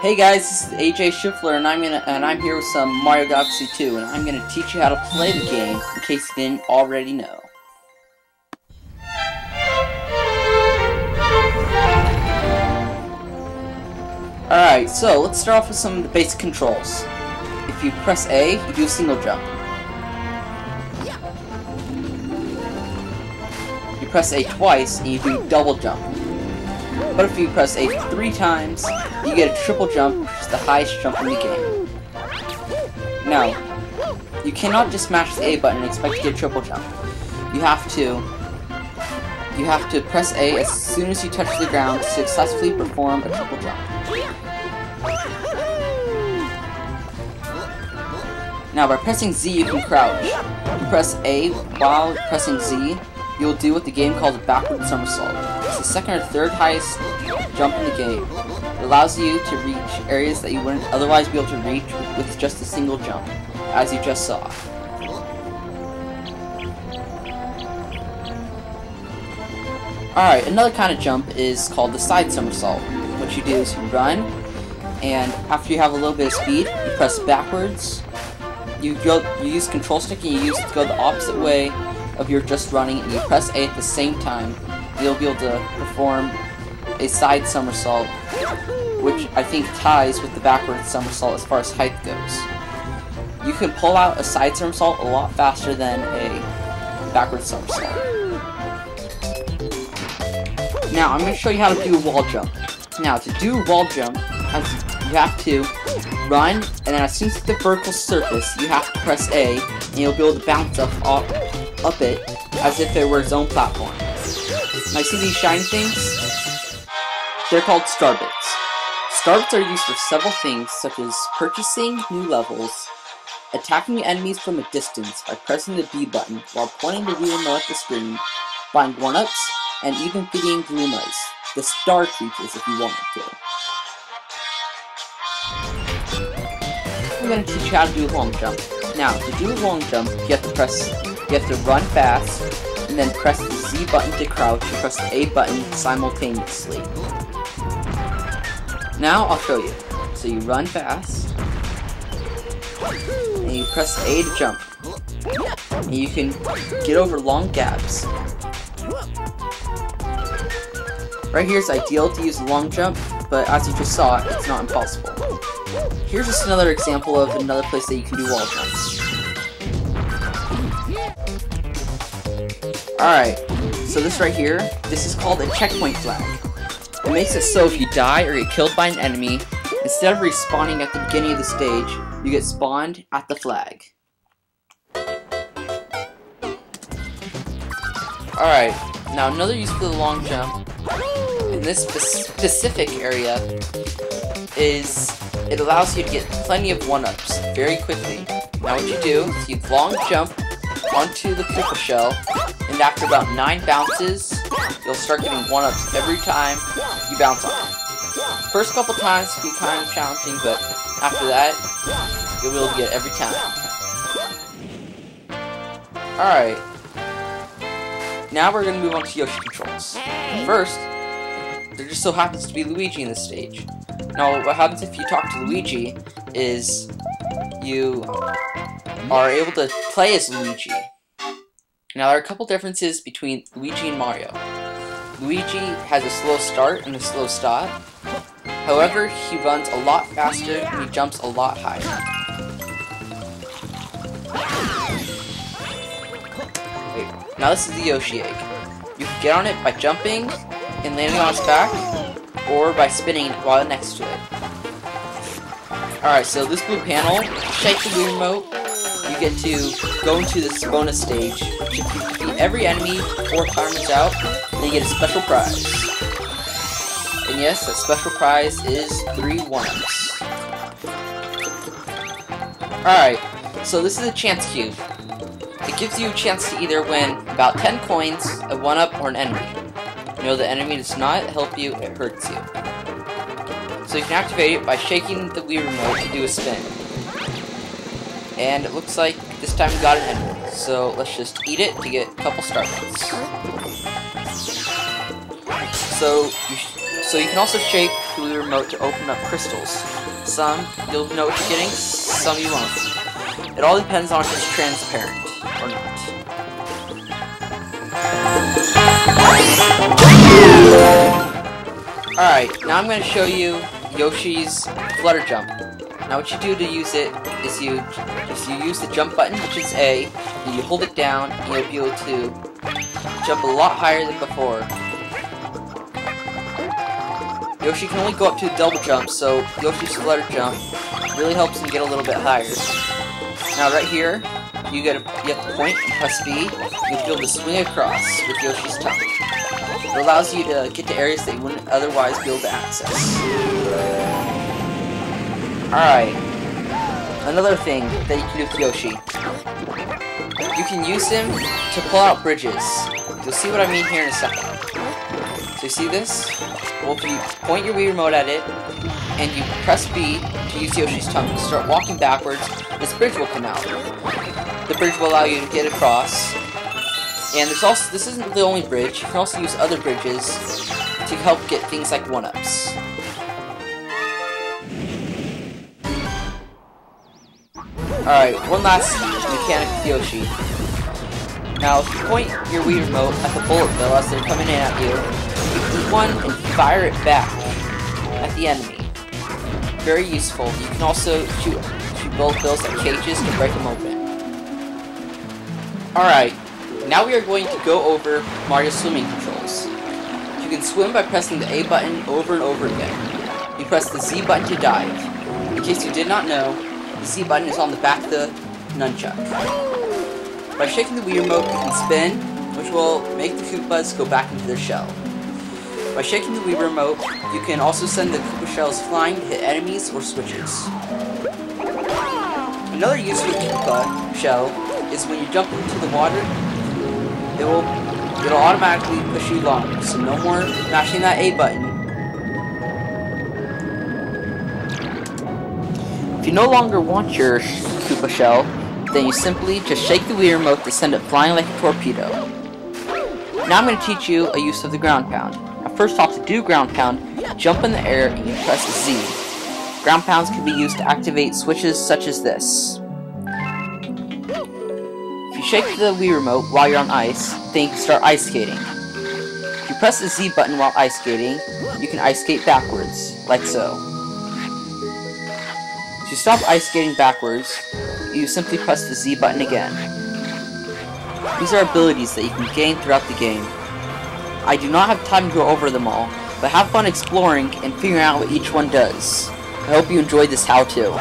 Hey guys, this is AJ Shiffler, and I'm here with some Mario Galaxy 2, and I'm gonna teach you how to play the game in case you didn't already know. Alright, so let's start off with some of the basic controls. If you press A, you do a single jump. You press A twice, and you do double jump. But if you press A 3 times, you get a triple jump, which is the highest jump in the game. Now, you cannot just mash the A button and expect to get a triple jump. You have to press A as soon as you touch the ground to successfully perform a triple jump. Now, by pressing Z, you can crouch. You press A while pressing Z, you'll do what the game calls a backward somersault. It's the second or third highest jump in the game. It allows you to reach areas that you wouldn't otherwise be able to reach with just a single jump, as you just saw. Alright, another kind of jump is called the side somersault. What you do is you run, and after you have a little bit of speed, you press backwards. You use control stick and you use it to go the opposite way of your just running, and you press A at the same time. You'll be able to perform a side somersault, which I think ties with the backward somersault as far as height goes. You can pull out a side somersault a lot faster than a backward somersault. Now, I'm going to show you how to do a wall jump. Now, to do a wall jump, you have to run, and then as soon as you hit the vertical surface, you have to press A, and you'll be able to bounce up it as if it were its own platform. Now, you see these shiny things? They're called star bits. Star bits are used for several things, such as purchasing new levels, attacking enemies from a distance by pressing the B button while pointing the Wii remote at the screen, buying 1-ups, and even feeding Glumas, the star creatures if you wanted to. I'm going to teach you how to do a long jump. Now, to do a long jump, you have to run fast, and then press the Z button to crouch, and press the A button simultaneously. Now, I'll show you. So you run fast, and you press A to jump. And you can get over long gaps. Right here is ideal to use a long jump, but as you just saw, it's not impossible. Here's just another example of another place that you can do wall jumps. Alright, so this right here, this is called a checkpoint flag. It makes it so if you die or get killed by an enemy, instead of respawning at the beginning of the stage, you get spawned at the flag. Alright, now another use for the long jump in this specific area is it allows you to get plenty of 1-ups very quickly. Now what you do is you long jump onto the Koopa shell, and after about 9 bounces, you'll start getting 1-ups every time you bounce on it. First couple times will be kind of challenging, but after that, you'll be able to get it every time. Alright. Now we're going to move on to Yoshi controls. First, there just so happens to be Luigi in this stage. Now, what happens if you talk to Luigi is you are able to play as Luigi. Now, there are a couple differences between Luigi and Mario. Luigi has a slow start and a slow stop. However, he runs a lot faster and he jumps a lot higher. Wait, now this is the Yoshi egg. You can get on it by jumping and landing on its back, or by spinning while next to it. Alright, so this blue panel, shake the Wii remote, you get to go into this bonus stage, which if you defeat every enemy 4 times out, then you get a special prize. And yes, that special prize is 3 1-ups. Alright, so this is a chance cube. It gives you a chance to either win about 10 coins, a 1-up, or an enemy. You know, the enemy does not help you, it hurts you. So you can activate it by shaking the Wii remote to do a spin. And it looks like this time we got an enemy. So let's just eat it to get a couple star points. So So you can also shake the Wii Remote to open up crystals. Some you'll know what you're getting, some you won't. It all depends on if it's transparent or not. Alright, now I'm going to show you Yoshi's flutter jump. Now what you do to use it is you use the jump button, which is A, and you hold it down, and you'll be able to jump a lot higher than before. Yoshi can only go up to a double jump, so Yoshi's flutter jump really helps him get a little bit higher. Now right here, you have to point and press B, you'll be able to swing across with Yoshi's tongue. It allows you to get to areas that you wouldn't otherwise be able to access. Alright, another thing that you can do with Yoshi. You can use him to pull out bridges. You'll see what I mean here in a second. So you see this? Well, if you point your Wii Remote at it, and you press B to use Yoshi's tongue to start walking backwards, this bridge will come out. The bridge will allow you to get across. And there's also, this isn't the only bridge, you can also use other bridges to help get things like 1-ups. Alright, one last mechanic with Yoshi. Now, if you point your Wii Remote at the bullet bill as they're coming in at you, you eat one and fire it back at the enemy. Very useful. You can also shoot bullet bills at cages to break them open. Alright, now we are going to go over Mario's swimming controls. You can swim by pressing the A button over and over again. You press the Z button to dive. In case you did not know, the Z button is on the back of the nunchuck. By shaking the Wii Remote, you can spin, which will make the Koopas go back into their shell. By shaking the Wii Remote, you can also send the Koopa shells flying to hit enemies or switches. Another use for the Koopa shell is when you jump into the water, it'll automatically push you longer, so no more mashing that A button. If you no longer want your Koopa shell, then you simply just shake the Wii Remote to send it flying like a torpedo. Now I'm going to teach you a use of the ground pound. Now first off, to do ground pound, jump in the air and you press Z. Ground pounds can be used to activate switches such as this. If you shake the Wii Remote while you're on ice, then you can start ice skating. If you press the Z button while ice skating, you can ice skate backwards, like so. To stop ice skating backwards, you simply press the Z button again. These are abilities that you can gain throughout the game. I do not have time to go over them all, but have fun exploring and figuring out what each one does. I hope you enjoyed this how-to.